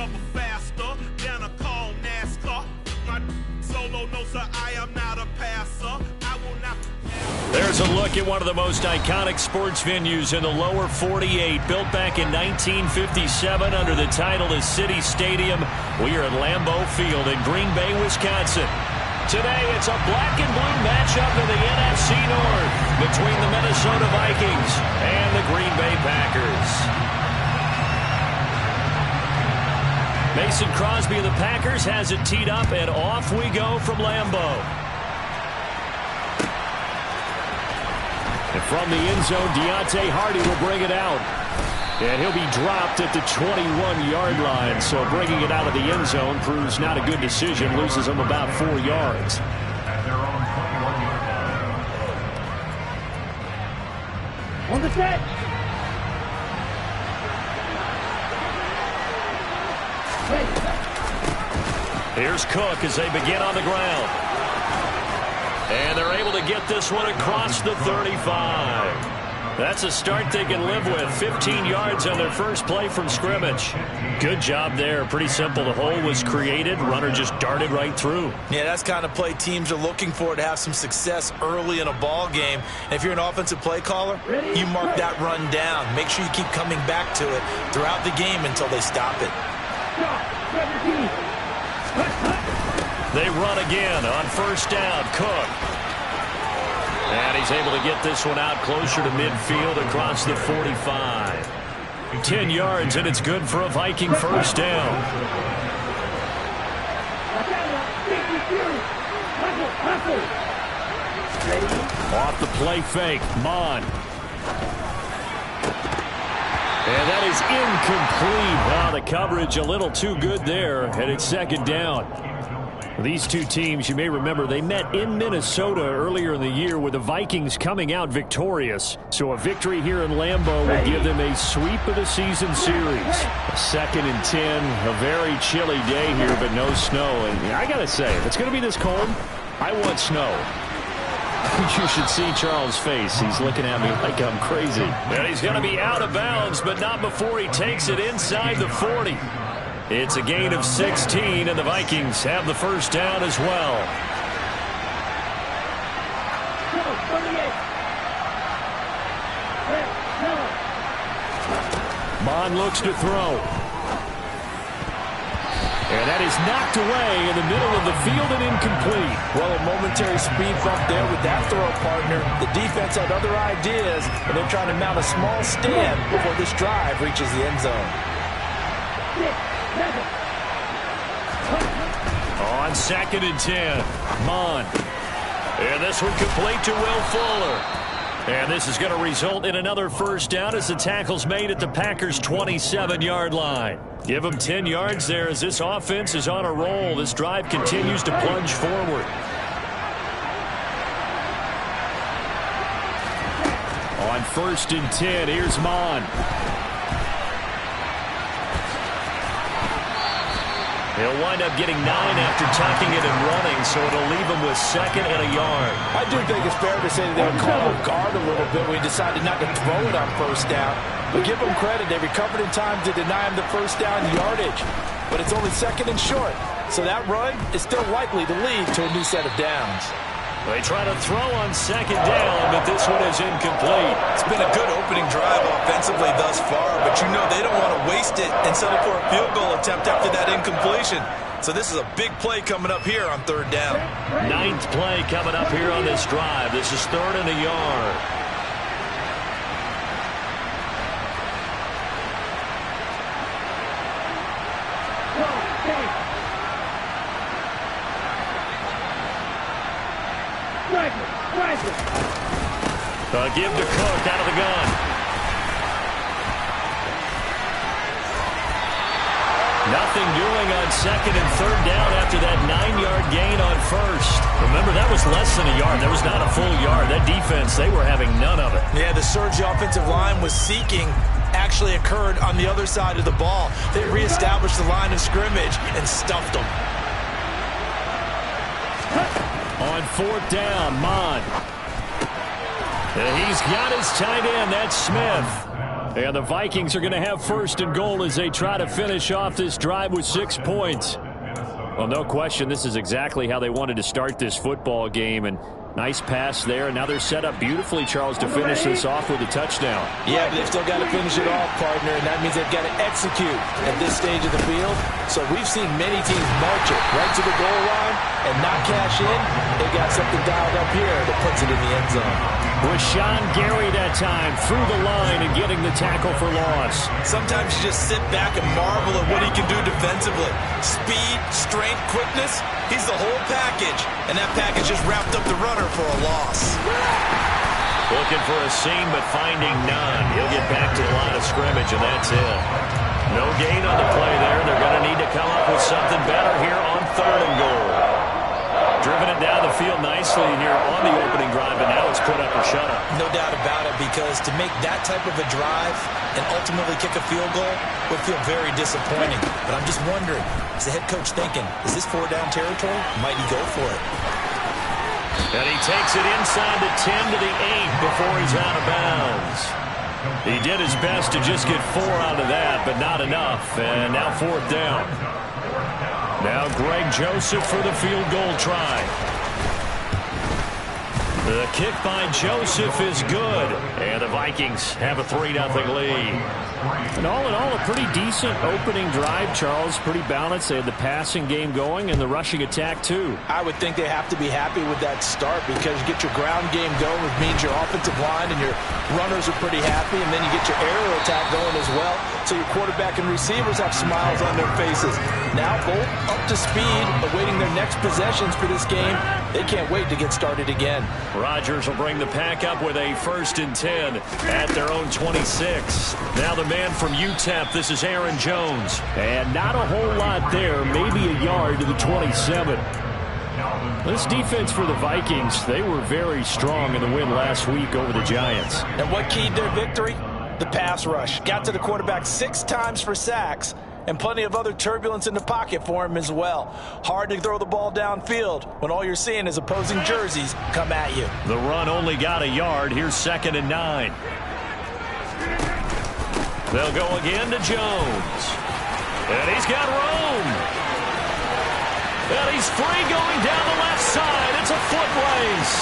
rubber faster than a call NASCAR. My solo knows that I am not a passer. I will not. There's a look at one of the most iconic sports venues in the lower 48, built back in 1957 under the title of City Stadium. We are at Lambeau Field in Green Bay, Wisconsin. Today, it's a black and blue matchup in the NFC North between the Minnesota Vikings and the Green Bay Packers. Mason Crosby of the Packers has it teed up, and off we go from Lambeau. And from the end zone, Deontay Hardy will bring it out. And he'll be dropped at the 21-yard line. So bringing it out of the end zone proves not a good decision. Loses him about 4 yards. On the set. Here's Cook as they begin on the ground. And they're able to get this one across the 35. That's a start they can live with. 15 yards on their first play from scrimmage. Good job there. Pretty simple. The hole was created. Runner just darted right through. Yeah, that's the kind of play teams are looking for to have some success early in a ball game. And if you're an offensive play caller, you mark that run down. Make sure you keep coming back to it throughout the game until they stop it. They run again on first down. Cook. And he's able to get this one out closer to midfield across the 45. 10 yards, and it's good for a Viking first down. Off the play fake, Mon. And that is incomplete. Wow, the coverage a little too good there, and it's second down. These two teams, you may remember, they met in Minnesota earlier in the year with the Vikings coming out victorious. So a victory here in Lambeau will give them a sweep of the season series. 2nd and 10, a very chilly day here, but no snow. And I got to say, if it's going to be this cold, I want snow. You should see Charles' face. He's looking at me like I'm crazy. And he's going to be out of bounds, but not before he takes it inside the 40. It's a gain of 16, and the Vikings have the first down as well. Mon looks to throw. And that is knocked away in the middle of the field and incomplete. Well, a momentary speed bump there with that throw, partner. The defense had other ideas, and they're trying to mount a small stand before this drive reaches the end zone. On 2nd and 10, Mon. And this one complete to Will Fuller. And this is going to result in another first down as the tackle's made at the Packers' 27-yard line. Give them 10 yards there as this offense is on a roll. This drive continues to plunge forward. On 1st and 10, here's Mon. He'll wind up getting 9 after tucking it and running, so it'll leave him with 2nd and a yard. I do think it's fair to say that they were caught off guard a little bit when he decided not to throw it on first down. But give them credit. They recovered in time to deny him the first down yardage. But it's only 2nd and short, so that run is still likely to lead to a new set of downs. They try to throw on 2nd down, but this one is incomplete. It's been a good opening drive offensively thus far, but you know they don't want to waste it and settle for a field goal attempt after that incompletion. So this is a big play coming up here on 3rd down. 9th play coming up here on this drive. This is 3rd and a yard. Give to Cook out of the gun. Nothing doing on 2nd and 3rd down after that 9-yard gain on 1st. Remember, that was less than a yard. That was not a full yard. That defense, they were having none of it. Yeah, the surge the offensive line was seeking actually occurred on the other side of the ball. They reestablished the line of scrimmage and stuffed them. On 4th down, Mon. And he's got his tight end, that's Smith. And the Vikings are going to have first and goal as they try to finish off this drive with 6 points. Well, no question, this is exactly how they wanted to start this football game. And nice pass there. And now they're set up beautifully, Charles, to finish this off with a touchdown. Yeah, but they've still got to finish it off, partner, and that means they've got to execute at this stage of the field. So we've seen many teams march it right to the goal line and not cash in. They got something dialed up here that puts it in the end zone. Rashawn Gary that time through the line and getting the tackle for loss. Sometimes you just sit back and marvel at what he can do defensively. Speed, strength, quickness, he's the whole package. And that package just wrapped up the runner for a loss. Looking for a seam, but finding none. He'll get back to the line of scrimmage, and that's it. No gain on the play there. They're going to need to come up with something better here on 3rd and goal. Driven it down the field nicely here on the opening drive, but now it's put up or shut up. No doubt about it, because to make that type of a drive and ultimately kick a field goal would feel very disappointing. But I'm just wondering, is the head coach thinking, is this 4-down territory? Might he go for it? And he takes it inside the 10 to the 8 before he's out of bounds. He did his best to just get 4 out of that, but not enough. And now 4th down. Now Greg Joseph for the field goal try. The kick by Joseph is good. And the Vikings have a 3-0 lead. And all in all, a pretty decent opening drive, Charles. Pretty balanced. They had the passing game going and the rushing attack, too. I would think they have to be happy with that start, because you get your ground game going, which means your offensive line and your runners are pretty happy, and then you get your aerial attack going as well. So your quarterback and receivers have smiles on their faces. Now both up to speed, awaiting their next possessions for this game. They can't wait to get started again. Rodgers will bring the pack up with a 1st and 10 at their own 26. Now the man from UTEP, this is Aaron Jones. And not a whole lot there, maybe a yard to the 27. This defense for the Vikings, they were very strong in the win last week over the Giants. And what keyed their victory? The pass rush. Got to the quarterback 6 times for sacks, and plenty of other turbulence in the pocket for him as well. Hard to throw the ball downfield when all you're seeing is opposing jerseys come at you. The run only got a yard. Here's 2nd and 9. They'll go again to Jones. And he's got room. And he's free going down the left side. It's a foot race.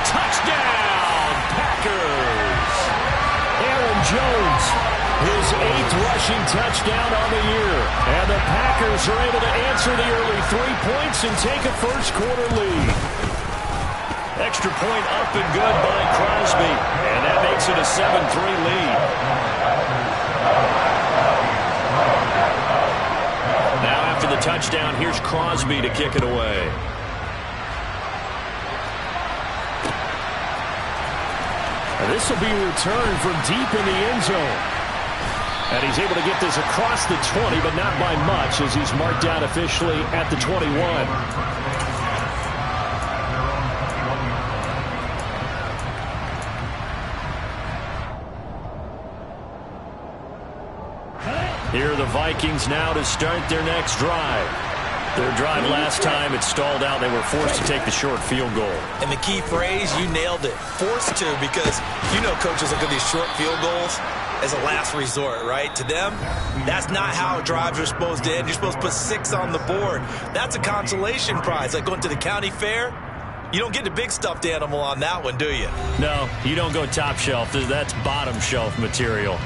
Touchdown, Packers. Aaron Jones, his 8th rushing touchdown on the year. And the Packers are able to answer the early 3 points and take a first-quarter lead. Extra point up and good by Crosby. And that makes it a 7-3 lead. Now after the touchdown, here's Crosby to kick it away. This will be returned from deep in the end zone. And he's able to get this across the 20, but not by much, as he's marked down officially at the 21. Here are the Vikings now to start their next drive. Their drive last time, it stalled out. They were forced to take the short field goal. And the key phrase, you nailed it. Forced to, because you know coaches look at these short field goals as a last resort, right? To them, that's not how drives are supposed to end. You're supposed to put 6 on the board. That's a consolation prize. Like going to the county fair, you don't get the big stuffed animal on that one, do you? No, you don't go top shelf. That's bottom shelf material.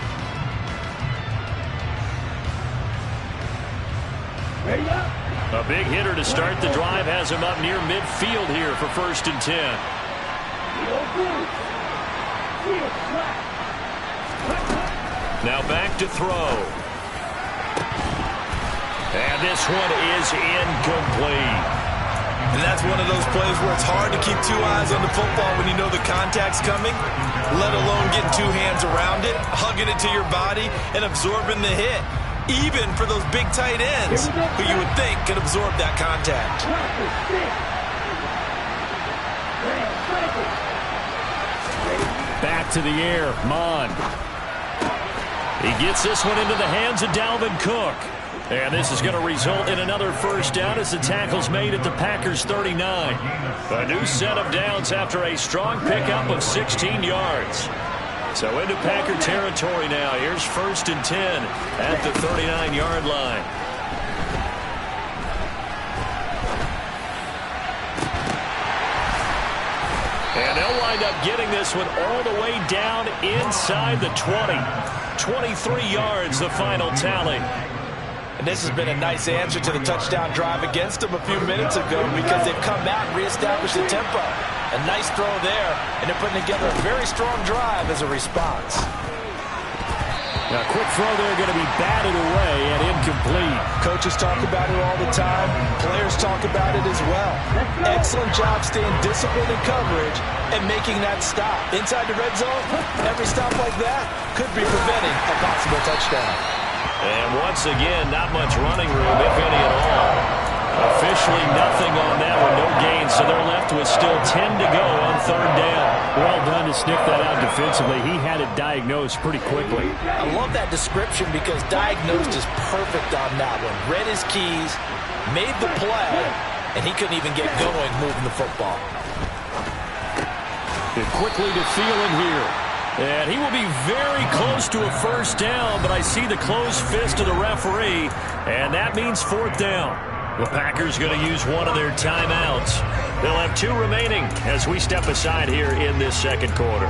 A big hitter to start the drive has him up near midfield here for 1st and 10. Now back to throw. And this one is incomplete. And that's one of those plays where it's hard to keep 2 eyes on the football when you know the contact's coming, let alone getting 2 hands around it, hugging it to your body, and absorbing the hit. Even for those big tight ends who you would think could absorb that contact. Back to the air, Mon. He gets this one into the hands of Dalvin Cook. And this is going to result in another 1st down as the tackle's made at the Packers' 39. A new set of downs after a strong pickup of 16 yards. So into Packer territory now. Here's 1st and 10 at the 39-yard line. And they'll wind up getting this one all the way down inside the 20. 23 yards, the final tally. And this has been a nice answer to the touchdown drive against them a few minutes ago because they've come out and reestablished the tempo. A nice throw there, and they're putting together a very strong drive as a response. Now, quick throw there, going to be batted away and incomplete. Coaches talk about it all the time. Players talk about it as well. Excellent job staying disciplined in coverage and making that stop. Inside the red zone, every stop like that could be preventing a possible touchdown. And once again, not much running room, if any at all. Officially nothing on that one, no gain, so they're left with still 10 to go on 3rd down. Well done to sniff that out defensively. He had it diagnosed pretty quickly. I love that description because diagnosed is perfect on that one. Read his keys, made the play, and he couldn't even get going moving the football. And quickly to Thielen here. And he will be very close to a 1st down, but I see the closed fist of the referee, and that means 4th down. The Packers going to use one of their timeouts. They'll have 2 remaining as we step aside here in this 2nd quarter.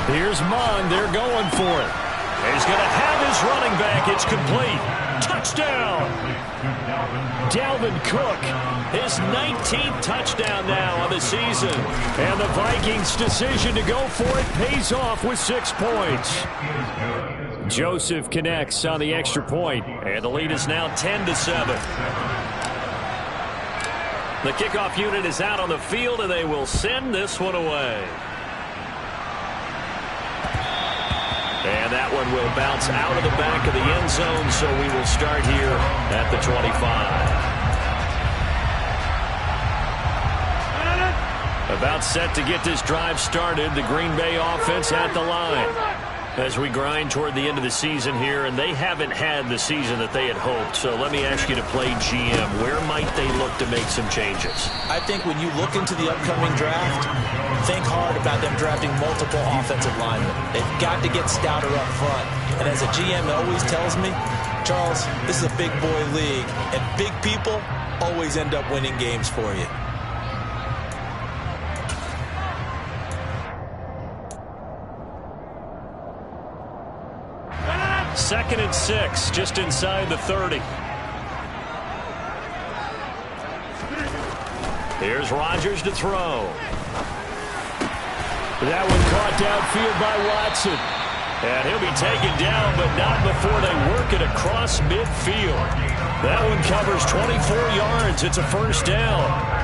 Here's Munn. They're going for it. He's going to have his running back. It's complete. Touchdown. Dalvin Cook, his 19th touchdown now on the season. And the Vikings' decision to go for it pays off with 6 points. Joseph connects on the extra point, and the lead is now 10-7. The kickoff unit is out on the field, and they will send this one away. And that one will bounce out of the back of the end zone, so we will start here at the 25. About set to get this drive started, the Green Bay offense at the line. As we grind toward the end of the season here, and they haven't had the season that they had hoped. So let me ask you to play GM. Where might they look to make some changes? I think when you look into the upcoming draft, think hard about them drafting multiple offensive linemen. They've got to get stouter up front. And as a GM always tells me, Charles, this is a big boy league, and big people always end up winning games for you. Second and 6, just inside the 30. Here's Rodgers to throw. That one caught downfield by Watson. And he'll be taken down, but not before they work it across midfield. That one covers 24 yards. It's a 1st down.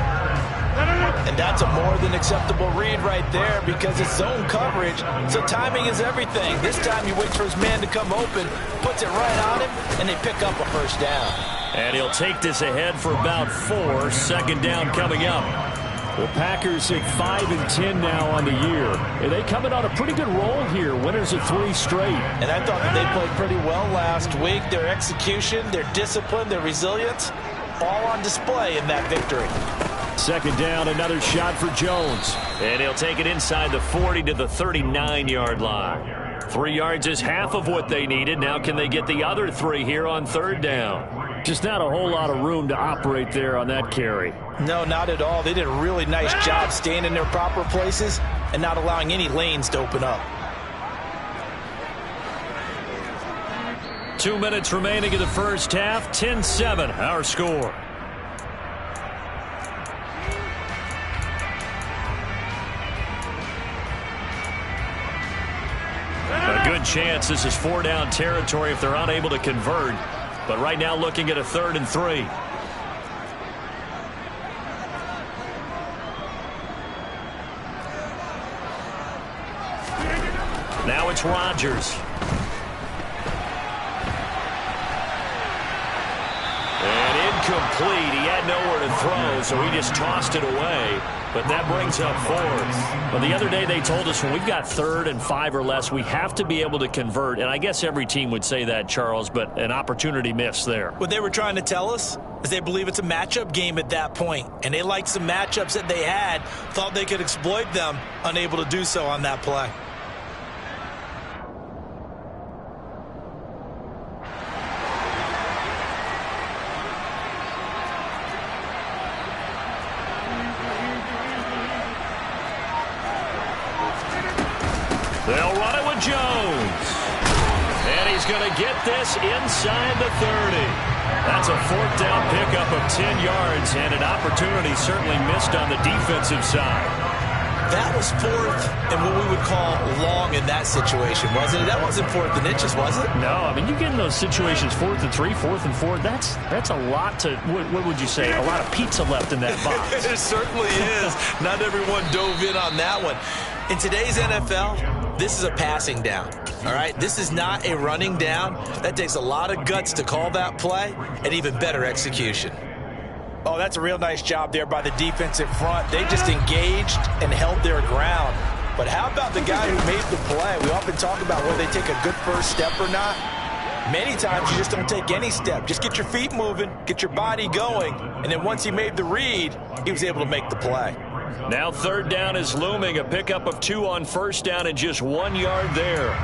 And that's a more than acceptable read right there because it's zone coverage, so timing is everything. This time he waits for his man to come open, puts it right on him, and they pick up a 1st down. And he'll take this ahead for about 4. 2nd down coming up. The Packers at 5-10 now on the year. And they coming on a pretty good roll here. Winners of 3 straight. And I thought that they played pretty well last week. Their execution, their discipline, their resilience, all on display in that victory. 2nd down, another shot for Jones. And he'll take it inside the 40 to the 39-yard line. 3 yards is half of what they needed. Now can they get the other 3 here on 3rd down? Just not a whole lot of room to operate there on that carry. No, not at all. They did a really nice job staying in their proper places and not allowing any lanes to open up. 2 minutes remaining in the first half. 10-7, our score. A good chance this is 4-down territory if they're unable to convert. But right now looking at a 3rd and 3. Now it's Rodgers. incomplete. He had nowhere to throw, so he just tossed it away. But that brings up fourth. Well, the other day they told us when we've got 3rd and 5 or less, we have to be able to convert. And I guess every team would say that, Charles, but an opportunity missed there. What they were trying to tell us is they believe it's a matchup game at that point. And they liked some matchups that they had, thought they could exploit them, unable to do so on that play. They'll run it with Jones. And he's going to get this inside the 30. That's a 4th down pickup of 10 yards, and an opportunity certainly missed on the defensive side. That was 4th and what we would call long in that situation, wasn't it? That wasn't 4th and inches, was it? No, I mean, you get in those situations 4th and 3, 4th and 4. That's a lot to, what would you say, a lot of pizza left in that box. It certainly is. Not everyone dove in on that one. In today's NFL, this is a passing down, all right? This is not a running down. That takes a lot of guts to call that play, and even better execution. Oh, that's a real nice job there by the defensive front. They just engaged and held their ground. But how about the guy who made the play? We often talk about whether they take a good first step or not. Many times you just don't take any step. Just get your feet moving, get your body going, and then once he made the read, he was able to make the play. Now 3rd down is looming. A pickup of 2 on 1st down and just 1 yard there.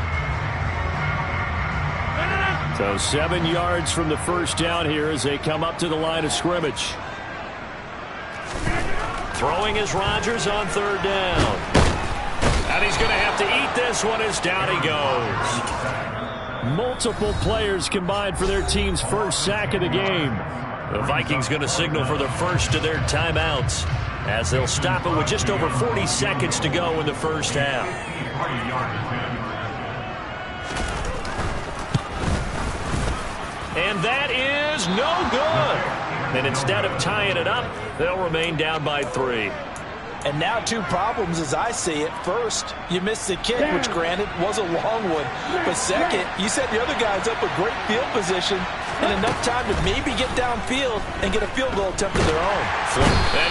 So 7 yards from the 1st down here as they come up to the line of scrimmage. Throwing is Rodgers on 3rd down. And he's going to have to eat this one as down he goes. Multiple players combined for their team's first sack of the game. The Vikings going to signal for the first of their timeouts as they'll stop it with just over 40 seconds to go in the first half. And that is no good. And instead of tying it up, they'll remain down by 3. And now 2 problems as I see it. First, you missed the kick, which granted was a long one. But second, you set the other guys up with great field position and enough time to maybe get downfield and get a field goal attempt of their own. And